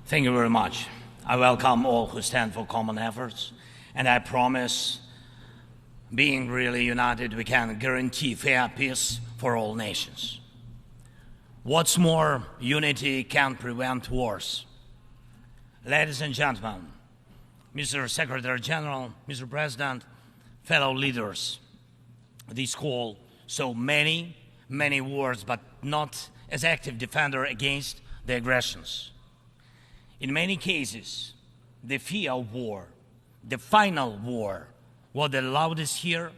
Thank you very much. I welcome all who stand for common efforts, and I promise, being really united, we can guarantee fair peace for all nations. What's more, unity can prevent wars. Ladies and gentlemen, Mr. Secretary General, Mr. President, fellow leaders, this call so many wars, but not as active defender against the aggressions. In many cases, the fear of war, the final war, was the loudest here,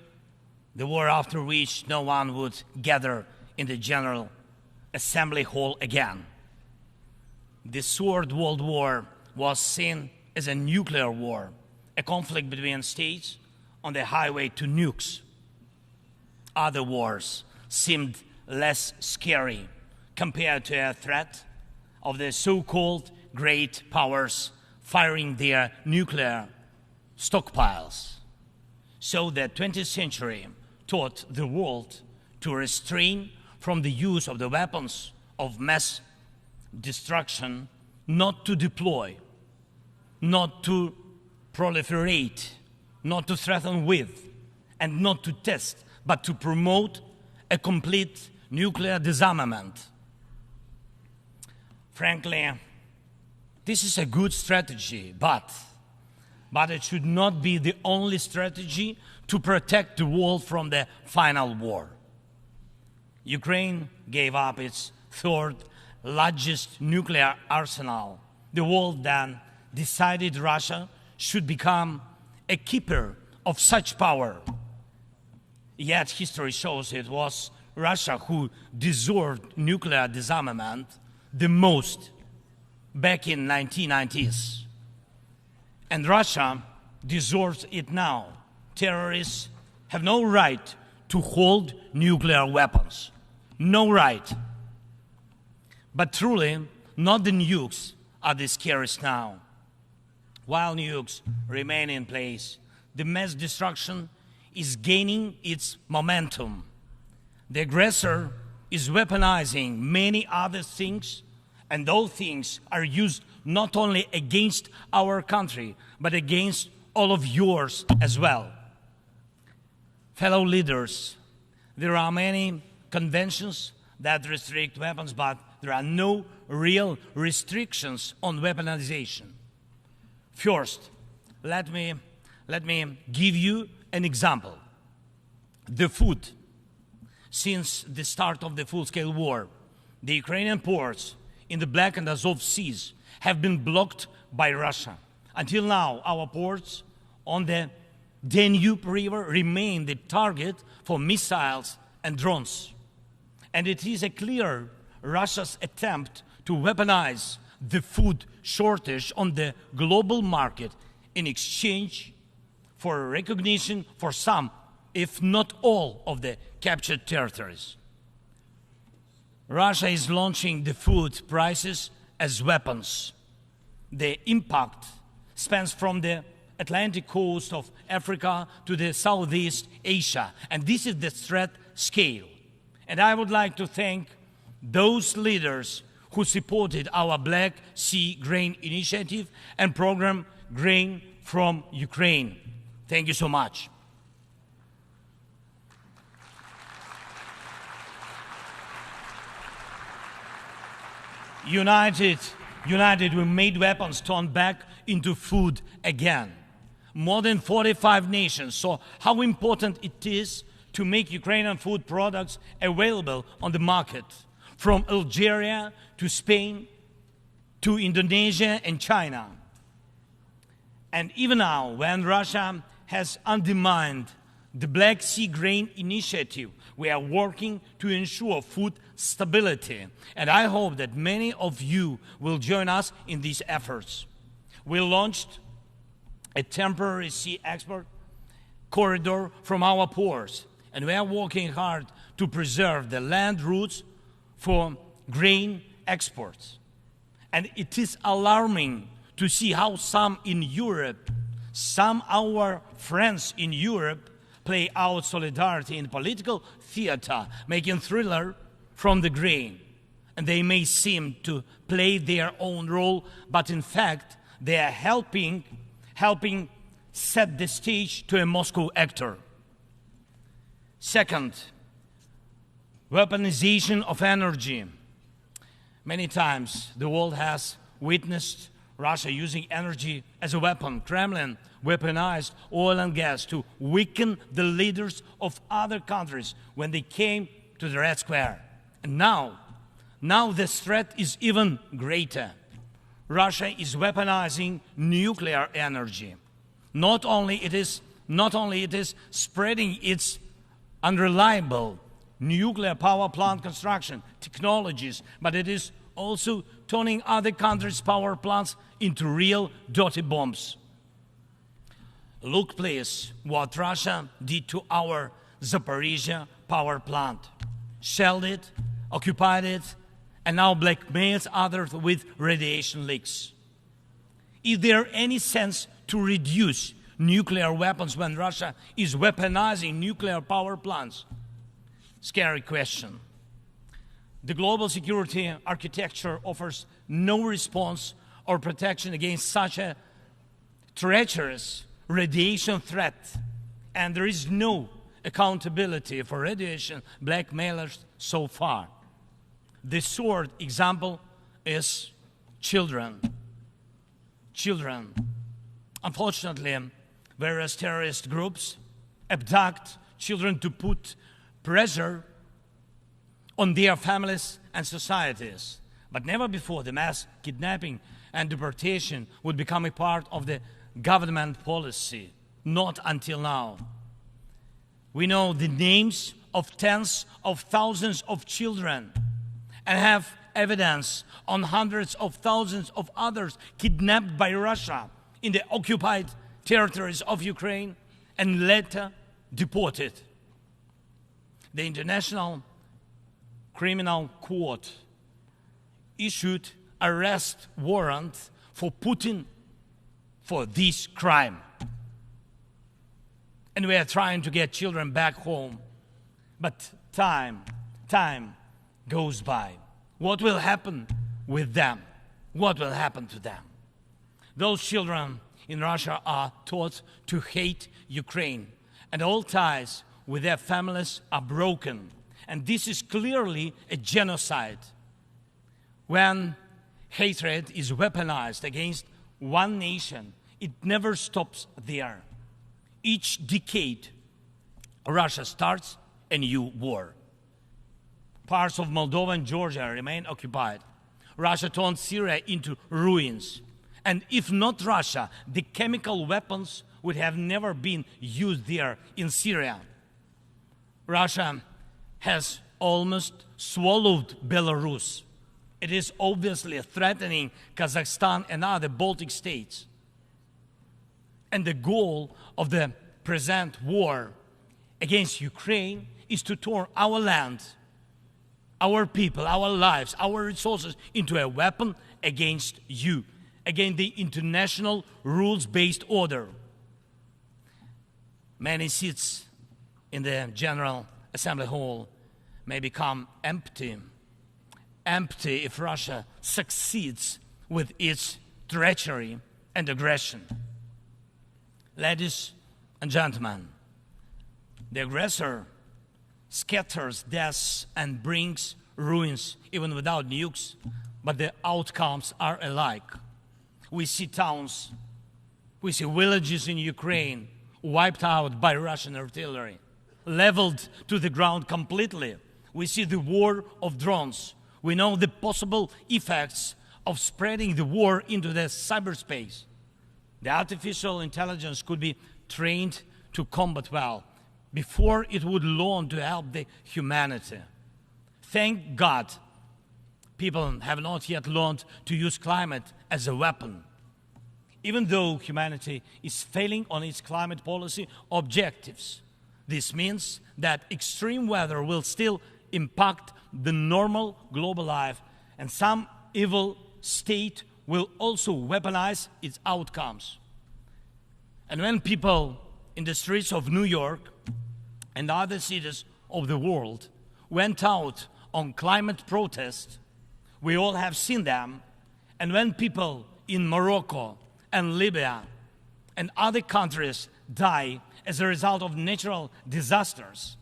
the war after which no one would gather in the General Assembly Hall again. The Third World War was seen as a nuclear war, a conflict between states on the highway to nukes. Other wars seemed less scary compared to a threat of the so-called great powers firing their nuclear stockpiles. So the 20th century taught the world to restrain from the use of the weapons of mass destruction, not to deploy, not to proliferate, not to threaten with, and not to test, but to promote a complete nuclear disarmament. Frankly, this is a good strategy, but it should not be the only strategy to protect the world from the final war. Ukraine gave up its third largest nuclear arsenal. The world then decided Russia should become a keeper of such power. Yet history shows it was Russia who deserved nuclear disarmament the most back in 1990s. And Russia deserves it now. Terrorists have no right to hold nuclear weapons. No right. But truly, not the nukes are the scariest now. While nukes remain in place, the mass destruction is gaining its momentum. The aggressor is weaponizing many other things, and those things are used not only against our country, but against all of yours as well. Fellow leaders, there are many conventions that restrict weapons, but there are no real restrictions on weaponization. First, let me give you an example. The food. Since the start of the full-scale war, the Ukrainian ports in the Black and Azov seas have been blocked by Russia. Until now, our ports on the Danube River remain the target for missiles and drones. And it is a clear Russia's attempt to weaponize the food shortage on the global market in exchange for recognition for some, if not all, of the captured territories. Russia is launching the food prices as weapons. The impact spans from the Atlantic coast of Africa to the Southeast Asia, and this is the threat scale. And I would like to thank those leaders who supported our Black Sea Grain Initiative and program Grain from Ukraine. Thank you so much. United, we made weapons turn back into food again. More than 45 nations saw how important it is to make Ukrainian food products available on the market, from Algeria to Spain to Indonesia and China. And even now, when Russia has undermined the Black Sea Grain Initiative, we are working to ensure food stability. And I hope that many of you will join us in these efforts. We launched a temporary sea export corridor from our ports, and we are working hard to preserve the land routes for grain exports. And it is alarming to see how some in Europe, some our friends in Europe, play out solidarity in political theater, making thriller from the grain. and they may seem to play their own role, but in fact, they are helping set the stage to a Moscow actor. Second, weaponization of energy. Many times the world has witnessed Russia using energy as a weapon. Kremlin weaponized oil and gas to weaken the leaders of other countries when they came to the Red Square. And now this threat is even greater. Russia is weaponizing nuclear energy. Not only it is spreading its unreliable nuclear power plant construction technologies, but it is also turning other countries' power plants into real dirty bombs. Look, please, what Russia did to our Zaporizhia power plant. Shelled it, occupied it, and now blackmails others with radiation leaks. Is there any sense to reduce nuclear weapons when Russia is weaponizing nuclear power plants? Scary question. The global security architecture offers no response or protection against such a treacherous radiation threat, and there is no accountability for radiation blackmailers so far. The short example is children. Unfortunately, various terrorist groups abduct children to put pressure on their families and societies. But never before the mass kidnapping and deportation would become a part of the government policy. Not until now. We know the names of tens of thousands of children and have evidence on hundreds of thousands of others kidnapped by Russia in the occupied territories of Ukraine and later deported. The International Criminal Court issued arrest warrant for Putin for this crime. And we are trying to get children back home. But time goes by. What will happen with them? What will happen to them? Those children in Russia are taught to hate Ukraine, and all ties with their families are broken. And this is clearly a genocide. When hatred is weaponized against one nation, it never stops there. Each decade, Russia starts a new war. Parts of Moldova and Georgia remain occupied. Russia turned Syria into ruins. And if not Russia, the chemical weapons would have never been used there in Syria. Russia has almost swallowed Belarus. It is obviously threatening Kazakhstan and other Baltic states. And the goal of the present war against Ukraine is to turn our land, our people, our lives, our resources into a weapon against you, against the international rules-based order. Many seats in the General Assembly Hall may become empty if Russia succeeds with its treachery and aggression. Ladies and gentlemen, the aggressor scatters deaths and brings ruins even without nukes, but the outcomes are alike. We see towns, we see villages in Ukraine wiped out by Russian artillery, leveled to the ground completely. We see the war of drones. We know the possible effects of spreading the war into the cyberspace. The artificial intelligence could be trained to combat well before it would learn to help the humanity. Thank God, people have not yet learned to use climate as a weapon. Even though humanity is failing on its climate policy objectives, this means that extreme weather will still impact the normal global life, and some evil state will also weaponize its outcomes. And when people in the streets of New York and other cities of the world went out on climate protest, We all have seen them. And when people in Morocco and Libya and other countries die as a result of natural disasters,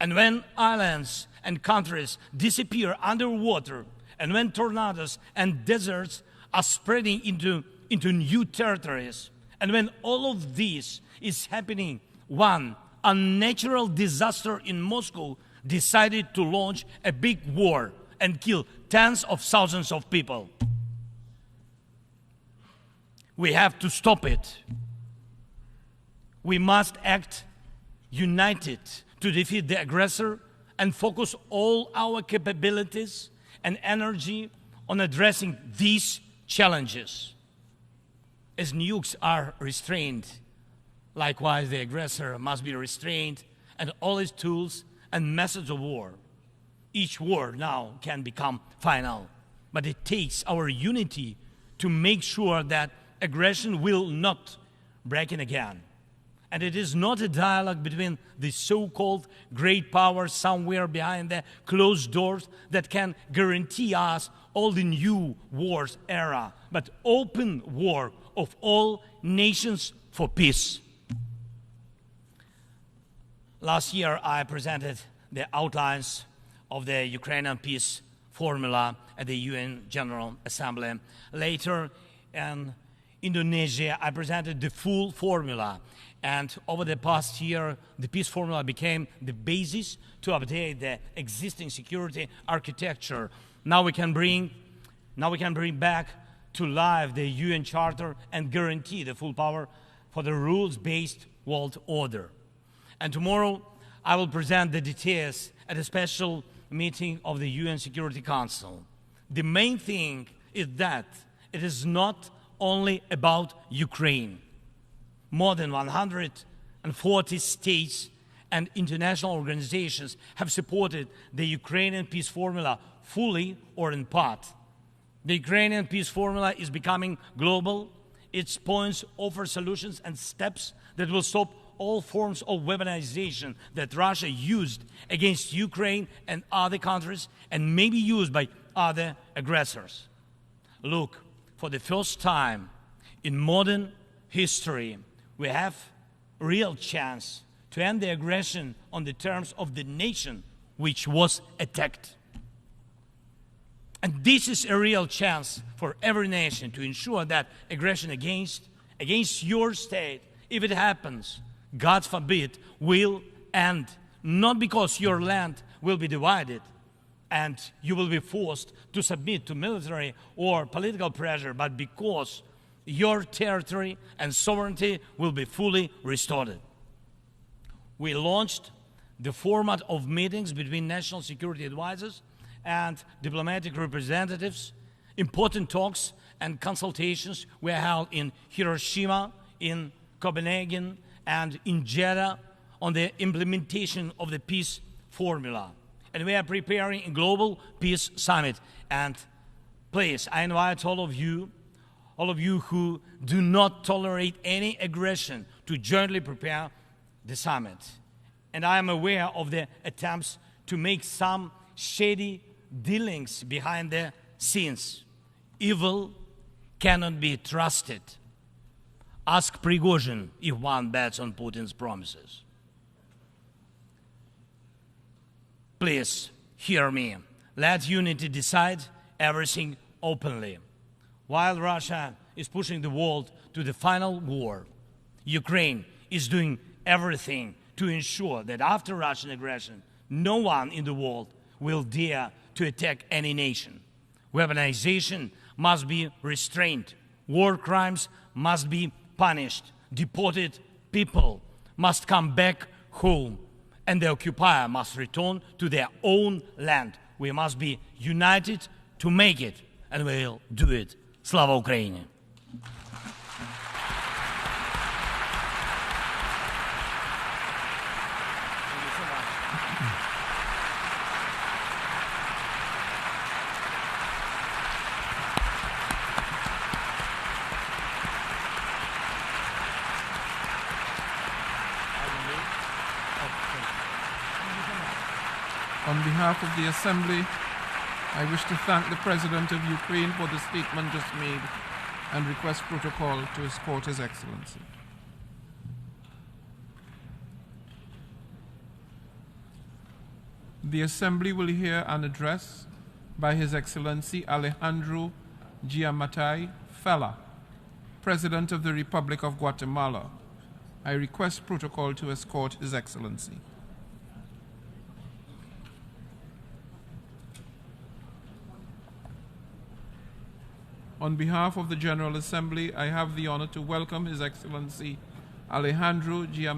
and when islands and countries disappear underwater, and when tornadoes and deserts are spreading into new territories, and when all of this is happening, one unnatural disaster in Moscow decided to launch a big war and kill tens of thousands of people. We have to stop it. We must act united to defeat the aggressor and focus all our capabilities and energy on addressing these challenges. As nukes are restrained, likewise the aggressor must be restrained, and all his tools and methods of war. Each war now can become final, but it takes our unity to make sure that aggression will not break in again. And it is not a dialogue between the so-called great powers somewhere behind the closed doors that can guarantee us all the new wars era, but open war of all nations for peace. Last year, I presented the outlines of the Ukrainian peace formula at the UN General Assembly. Later, in Indonesia, I presented the full formula. And over the past year, the peace formula became the basis to update the existing security architecture. Now we can bring back to life the UN Charter and guarantee the full power for the rules-based world order. And tomorrow, I will present the details at a special meeting of the UN Security Council. The main thing is that it is not only about Ukraine. More than 140 states and international organizations have supported the Ukrainian peace formula fully or in part. The Ukrainian peace formula is becoming global. Its points offer solutions and steps that will stop all forms of weaponization that Russia used against Ukraine and other countries and may be used by other aggressors. Look, for the first time in modern history, we have a real chance to end the aggression on the terms of the nation which was attacked. And this is a real chance for every nation to ensure that aggression against your state, if it happens, God forbid, will end, not because your land will be divided and you will be forced to submit to military or political pressure, but because your territory and sovereignty will be fully restored. We launched the format of meetings between national security advisors and diplomatic representatives. Important talks and consultations were held in Hiroshima, in Copenhagen, and in Jeddah on the implementation of the peace formula. And we are preparing a global peace summit. And please, I invite all of you who do not tolerate any aggression, to jointly prepare the summit. And I am aware of the attempts to make some shady dealings behind the scenes. Evil cannot be trusted. Ask Prigozhin if one bets on Putin's promises. Please, hear me. Let unity decide everything openly. While Russia is pushing the world to the final war, Ukraine is doing everything to ensure that after Russian aggression, no one in the world will dare to attack any nation. Weaponization must be restrained. War crimes must be punished. Deported people must come back home, and the occupier must return to their own land. We must be united to make it, and we'll do it. Slava Ukraini! On behalf of the Assembly, I wish to thank the President of Ukraine for the statement just made and request protocol to escort His Excellency. The Assembly will hear an address by His Excellency Alejandro Giammattei Fella, President of the Republic of Guatemala. I request protocol to escort His Excellency. On behalf of the General Assembly, I have the honor to welcome His Excellency Alejandro Giammattei